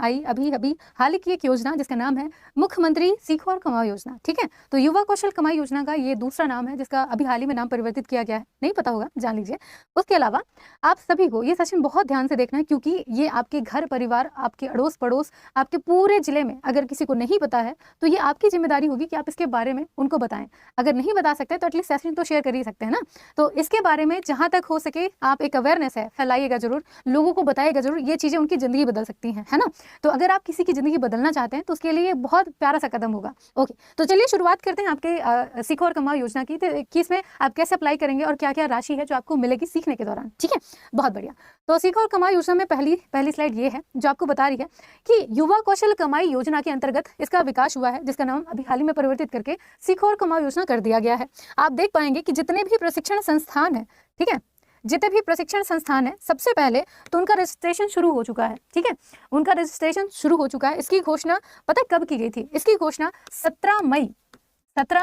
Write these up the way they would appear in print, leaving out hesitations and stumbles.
आई अभी अभी हाल की एक योजना जिसका नाम है मुख्यमंत्री सीखो और कमाओ योजना। ठीक है, तो युवा कौशल कमाई योजना का ये दूसरा नाम है जिसका अभी हाल ही में नाम परिवर्तित किया गया है। नहीं पता होगा, जान लीजिए। उसके अलावा आप सभी को ये सेशन बहुत ध्यान से देखना है, क्योंकि ये आपके घर परिवार, आपके अड़ोस पड़ोस, आपके पूरे जिले में अगर किसी को नहीं पता है तो ये आपकी जिम्मेदारी होगी कि आप इसके बारे में उनको बताएं। अगर नहीं बता सकते तो एटलीस्ट सेशन तो शेयर कर ही सकते हैं ना। तो इसके बारे में जहां तक हो सके आप एक अवेयरनेस है फैलाइएगा जरूर, लोगों को बताइएगा जरूर। ये चीजें उनकी जिंदगी बदल सकती हैं, है ना। तो अगर आप किसी की जिंदगी बदलना चाहते हैं तो उसके लिए बहुत प्यारा सा कदम होगा। ओके, तो चलिए शुरुआत करते हैं आपके सीखो और कमाओ योजना की, कि इसमें आप कैसे अप्लाई करेंगे और क्या क्या राशि है जो आपको मिलेगी सीखने के दौरान। ठीक है, बहुत बढ़िया। तो सीखो और कमाओ योजना में पहली स्लाइड ये है जो आपको बता रही है कि युवा कौशल कमाई योजना के अंतर्गत इसका विकास हुआ है, जिसका नाम अभी हाल ही में परिवर्तित करके सीखो और कमाओ योजना कर दिया गया है। आप देख पाएंगे कि जितने भी प्रशिक्षण संस्थान है, ठीक है, जितने भी प्रशिक्षण संस्थान है, सबसे पहले तो उनका रजिस्ट्रेशन शुरू हो चुका है। ठीक है, उनका रजिस्ट्रेशन शुरू हो चुका है। इसकी घोषणा पता है कब की गई थी? इसकी घोषणा 17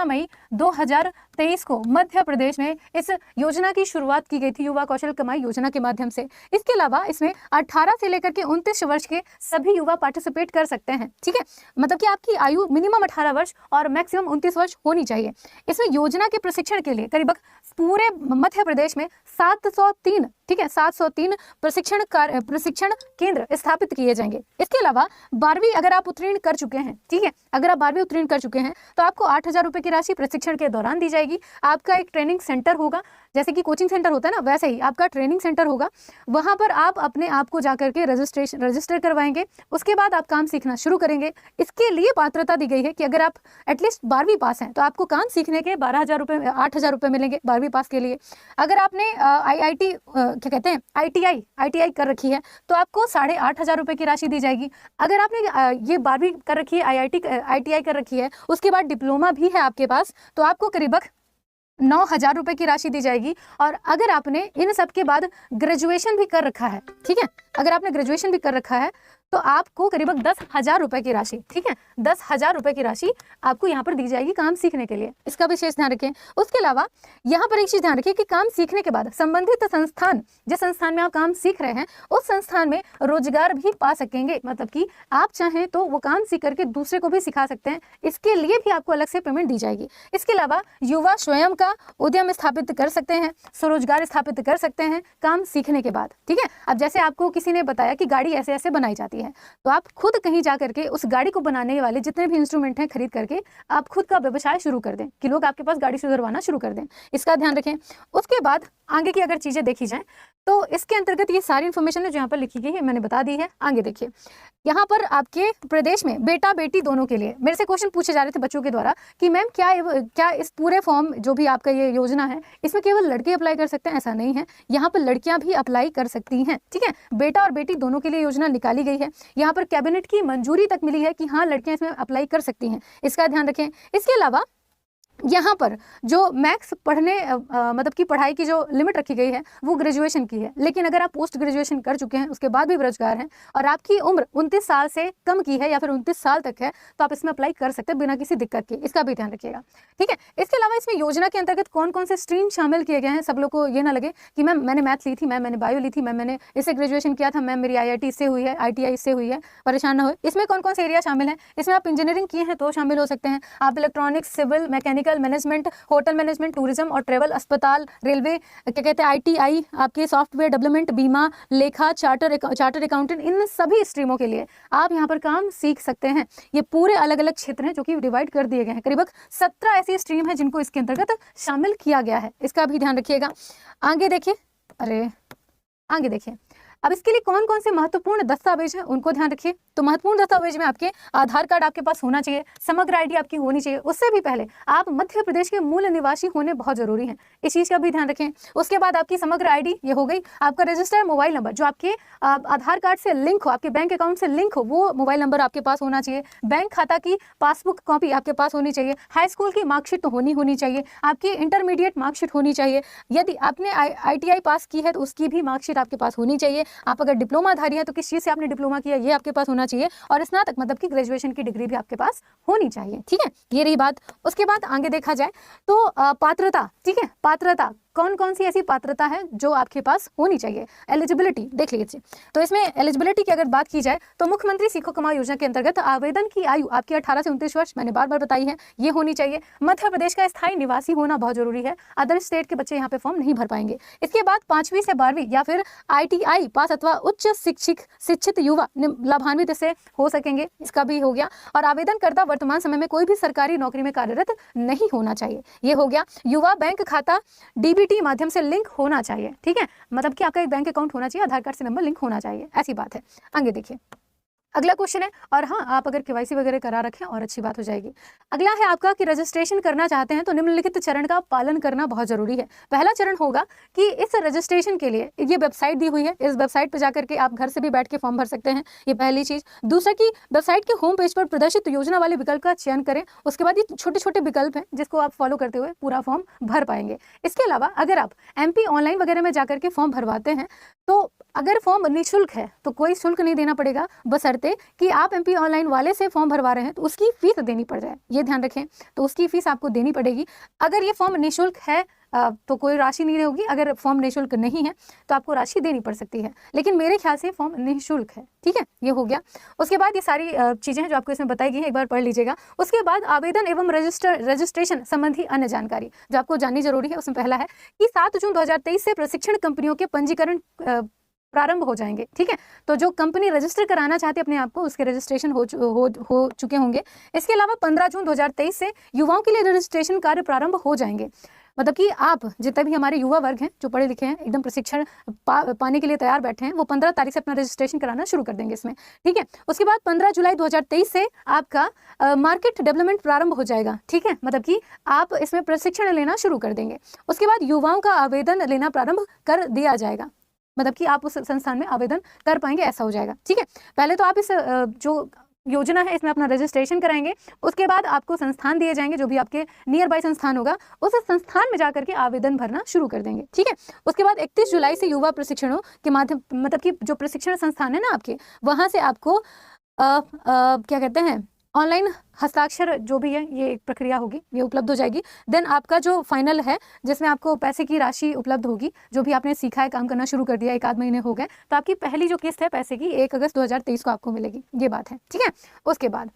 मई 2023 को मध्य प्रदेश में इस योजना की शुरुआत की गई थी, युवा कौशल कमाई योजना के माध्यम से। इसके अलावा इसमें 18 से लेकर के 29 वर्ष के सभी युवा पार्टिसिपेट कर सकते हैं। ठीक है, मतलब कि आपकी आयु मिनिमम 18 वर्ष और मैक्सिमम 29 वर्ष होनी चाहिए। इसमें योजना के प्रशिक्षण के लिए करीब पूरे मध्य प्रदेश में 703, ठीक है, 703 प्रशिक्षण केंद्र स्थापित किए जाएंगे। इसके अलावा 12वीं अगर आप उत्तीर्ण कर चुके हैं, ठीक है, अगर आप 12वीं उत्तीर्ण कर चुके हैं तो आपको 8,000 रुपए की राशि प्रशिक्षण के दौरान दी जाएगी। आपका एक ट्रेनिंग सेंटर होगा, जैसे कि कोचिंग सेंटर होता है ना, वैसे ही आपका ट्रेनिंग सेंटर होगा। वहां पर आप अपने आप को जाकर के रजिस्टर करवाएंगे। उसके बाद आप काम सीखना शुरू करेंगे। इसके लिए पात्रता दी गई है कि अगर आप एटलीस्ट 12वीं पास हैं तो आपको काम सीखने के 8,000 रुपए मिलेंगे 12वीं पास के लिए। अगर आपने IIT क्या कहते हैं ITI कर रखी है तो आपको 8,500 रुपए की राशि दी जाएगी। अगर आपने ये 12वीं कर रखी है, ITI कर रखी है, उसके बाद डिप्लोमा भी है आपके पास, तो आपको करीब 9,000 रुपए की राशि दी जाएगी। और अगर आपने इन सब के बाद ग्रेजुएशन भी कर रखा है, ठीक है, अगर आपने ग्रेजुएशन भी कर रखा है तो आपको करीब 10,000 रुपए की राशि, ठीक है, 10,000 रुपए की राशि आपको यहाँ पर दी जाएगी काम सीखने के लिए। इसका विशेष ध्यान रखें। उसके अलावा यहाँ पर एक चीज ध्यान रखें कि काम सीखने के बाद संबंधित संस्थान, जिस संस्थान में आप काम सीख रहे हैं उस संस्थान में रोजगार भी पा सकेंगे। मतलब कि आप चाहें तो वो काम सीख करके दूसरे को भी सिखा सकते हैं। इसके लिए भी आपको अलग से पेमेंट दी जाएगी। इसके अलावा युवा स्वयं का उद्यम स्थापित कर सकते हैं, स्वरोजगार स्थापित कर सकते हैं काम सीखने के बाद। ठीक है, अब जैसे आपको किसी ने बताया कि गाड़ी ऐसे ऐसे बनाई जाती है, तो आप खुद कहीं जा करके उस गाड़ी को बनाने वाले जितने भी इंस्ट्रूमेंट हैं खरीद करके आप खुद का व्यवसाय शुरू कर दें, कि लोग आपके पास गाड़ी सुधरवाना शुरू कर दें। इसका ध्यान रखें। उसके बाद आगे की अगर चीजें देखी जाएं तो इसके अंतर्गत ये सारी इन्फॉर्मेशन है जो यहाँ पर लिखी गई है, मैंने बता दी है। आगे देखिए, यहाँ पर आपके प्रदेश में बेटा बेटी दोनों के लिए मेरे से क्वेश्चन पूछे जा रहे थे बच्चों के द्वारा कि मैम क्या इस पूरे फॉर्म जो भी आपका ये योजना है इसमें केवल लड़के अप्लाई कर सकते हैं? ऐसा नहीं है, यहाँ पर लड़कियां भी अप्लाई कर सकती हैं। ठीक है, बेटा और बेटी दोनों के लिए योजना निकाली गई है। यहाँ पर कैबिनेट की मंजूरी तक मिली है कि हाँ लड़कियां इसमें अप्लाई कर सकती हैं। इसका ध्यान रखें। इसके अलावा यहाँ पर जो मैक्स पढ़ने मतलब कि पढ़ाई की जो लिमिट रखी गई है वो ग्रेजुएशन की है। लेकिन अगर आप पोस्ट ग्रेजुएशन कर चुके हैं, उसके बाद भी बेरोजगार हैं और आपकी उम्र 29 साल से कम की है या फिर 29 साल तक है, तो आप इसमें अप्लाई कर सकते हैं बिना किसी दिक्कत के। इसका भी ध्यान रखिएगा। ठीक है, इसके अलावा इसमें योजना के अंतर्गत कौन कौन से स्ट्रीम शामिल किए गए हैं, सब लोग को ये ना लगे कि मैम मैंने मैथ ली थी, मैम मैंने बायो ली थी, मैम मैंने इससे ग्रेजुएशन किया था, मैम मेरी IIT इससे हुई है, ITI इससे हुई है, परेशान ना हो। इसमें कौन कौन से एरिया शामिल है? इसमें आप इंजीनियरिंग किए हैं तो शामिल हो सकते हैं, आप electronics, civil, mechanical, management, hotel management, tourism और ट्रेवल, अस्पताल, रेलवे, क्या कहते हैं ITI, आपके सॉफ्टवेयर डेवलपमेंट, बीमा, लेखा, चार्टर अकाउंटेंट, इन सभी स्ट्रीमों के लिए आप यहाँ पर काम सीख सकते हैं। ये पूरे अलग अलग क्षेत्र हैं जो कि डिवाइड कर दिए गए हैं। करीब 17 ऐसी स्ट्रीम है जिनको इसके अंतर्गत शामिल किया गया है। इसका भी ध्यान रखिएगा। आगे देखिए, अब इसके लिए कौन कौन से महत्वपूर्ण दस्तावेज हैं उनको ध्यान रखिए। तो महत्वपूर्ण दस्तावेज में आपके आधार कार्ड आपके पास होना चाहिए, समग्र ID आपकी होनी चाहिए। उससे भी पहले आप मध्य प्रदेश के मूल निवासी होने बहुत जरूरी है, इस चीज का भी ध्यान रखें। उसके बाद आपकी समग्र ID ये हो गई। आपका रजिस्टर्ड मोबाइल नंबर जो आपके आधार कार्ड से लिंक हो, आपके बैंक अकाउंट से लिंक हो, वो मोबाइल नंबर आपके पास होना चाहिए। बैंक खाता की पासबुक कॉपी आपके पास होनी चाहिए। हाई स्कूल की मार्कशीट तो होनी चाहिए। आपकी इंटरमीडिएट मार्कशीट होनी चाहिए। यदि आपने ITI पास की है तो उसकी भी मार्कशीट आपके पास होनी चाहिए। आप अगर डिप्लोमाधारी है तो किस चीज से आपने डिप्लोमा किया ये आपके पास होना चाहिए। और स्नातक मतलब कि ग्रेजुएशन की डिग्री भी आपके पास होनी चाहिए। ठीक है, ये रही बात। उसके बाद आगे देखा जाए तो पात्रता, ठीक है, पात्रता कौन कौन सी ऐसी पात्रता है जो आपके पास होनी चाहिए। एलिजिबिलिटी देख लीजिए, तो इसमें एलिजिबिलिटी की अगर बात की जाए तो मुख्यमंत्री सीखो कमाओ योजना के अंतर्गत आवेदन की आयु आपकी 18 से 29 वर्ष, मैंने बार बार बताई है, ये होनी चाहिए। मध्य प्रदेश का स्थायी निवासी होना बहुत जरूरी है, अदर स्टेट के बच्चे यहाँ पे फॉर्म नहीं भर पाएंगे। इसके बाद 5वीं से 12वीं या फिर ITI पास अथवा उच्च शिक्षित युवा लाभान्वित इससे हो सकेंगे, इसका भी हो गया। और आवेदनकर्ता वर्तमान समय में कोई भी सरकारी नौकरी में कार्यरत नहीं होना चाहिए, ये हो गया। युवा बैंक खाता DBT माध्यम से लिंक होना चाहिए, ठीक है, मतलब कि आपका एक बैंक अकाउंट होना चाहिए, आधार कार्ड से नंबर लिंक होना चाहिए, ऐसी बात है। आगे देखिए, अगला क्वेश्चन है, और हाँ आप अगर KYC वगैरह करा रखें और अच्छी बात हो जाएगी। अगला है आपका कि रजिस्ट्रेशन करना चाहते हैं तो निम्नलिखित चरण का पालन करना बहुत जरूरी है। पहला चरण होगा कि इस रजिस्ट्रेशन के लिए ये वेबसाइट दी हुई है, इस वेबसाइट पर जाकर के आप घर से भी बैठ के फॉर्म भर सकते हैं, ये पहली चीज। दूसरा कि वेबसाइट के होम पेज पर प्रदर्शित योजना वाले विकल्प का चयन करें, उसके बाद ये छोटे छोटे विकल्प हैं जिसको आप फॉलो करते हुए पूरा फॉर्म भर पाएंगे। इसके अलावा अगर आप MP ऑनलाइन वगैरह में जाकर के फॉर्म भरवाते हैं तो अगर फॉर्म निःशुल्क है तो कोई शुल्क नहीं देना पड़ेगा, बशर्ते कि आप MP ऑनलाइन वाले से फॉर्म भरवा रहे हैं तो उसकी फीस देनी पड़ जाए, ये ध्यान रखें, तो उसकी फीस आपको देनी पड़ेगी। अगर ये फॉर्म निःशुल्क है तो कोई राशि नहीं होगी, अगर फॉर्म निःशुल्क नहीं है तो आपको राशि देनी पड़ सकती है, लेकिन मेरे ख्याल से फॉर्म निःशुल्क है, ठीक है, ये हो गया। उसके बाद ये सारी चीज़ें हैं जो आपको इसमें बताई गई हैं, एक बार पढ़ लीजिएगा। उसके बाद आवेदन एवं रजिस्ट्रेशन संबंधी अन्य जानकारी जो आपको जाननी जरूरी है, उसमें पहला है कि 7 जून 2023 से प्रशिक्षण कंपनियों के पंजीकरण प्रारंभ हो जाएंगे, ठीक है, तो जो कंपनी रजिस्टर कराना चाहती है अपने आप को उसके रजिस्ट्रेशन हो चुके होंगे। इसके अलावा 15 जून 2023 से युवाओं के लिए रजिस्ट्रेशन कार्य प्रारंभ हो जाएंगे, मतलब कि आप जितने भी हमारे युवा वर्ग हैं जो पढ़े लिखे हैं, एकदम प्रशिक्षण पाने के लिए तैयार बैठे हैं, वो 15 तारीख से अपना रजिस्ट्रेशन कराना शुरू कर देंगे इसमें, ठीक है। उसके बाद 15 जुलाई 2023 से आपका मार्केट डेवलपमेंट प्रारंभ हो जाएगा, ठीक है, मतलब कि आप इसमें प्रशिक्षण लेना शुरू कर देंगे। उसके बाद युवाओं का आवेदन लेना प्रारंभ कर दिया जाएगा, मतलब कि आप उस संस्थान में आवेदन कर पाएंगे, ऐसा हो जाएगा, ठीक है। पहले तो आप इस जो योजना है इसमें अपना रजिस्ट्रेशन कराएंगे, उसके बाद आपको संस्थान दिए जाएंगे, जो भी आपके नियर बाय संस्थान होगा उस संस्थान में जाकर के आवेदन भरना शुरू कर देंगे, ठीक है। उसके बाद 31 जुलाई से युवा प्रशिक्षणों के माध्यम, मतलब कि जो प्रशिक्षण संस्थान है ना आपके, वहाँ से आपको क्या कहते हैं, ऑनलाइन हस्ताक्षर जो भी है ये एक प्रक्रिया होगी, ये उपलब्ध हो जाएगी। देन आपका जो फाइनल है जिसमें आपको पैसे की राशि उपलब्ध होगी, जो भी आपने सीखा है, काम करना शुरू कर दिया, 1 आध महीने हो गए, तो आपकी पहली जो किस्त है पैसे की 1 अगस्त 2023 को आपको मिलेगी, ये बात है, ठीक है। उसके बाद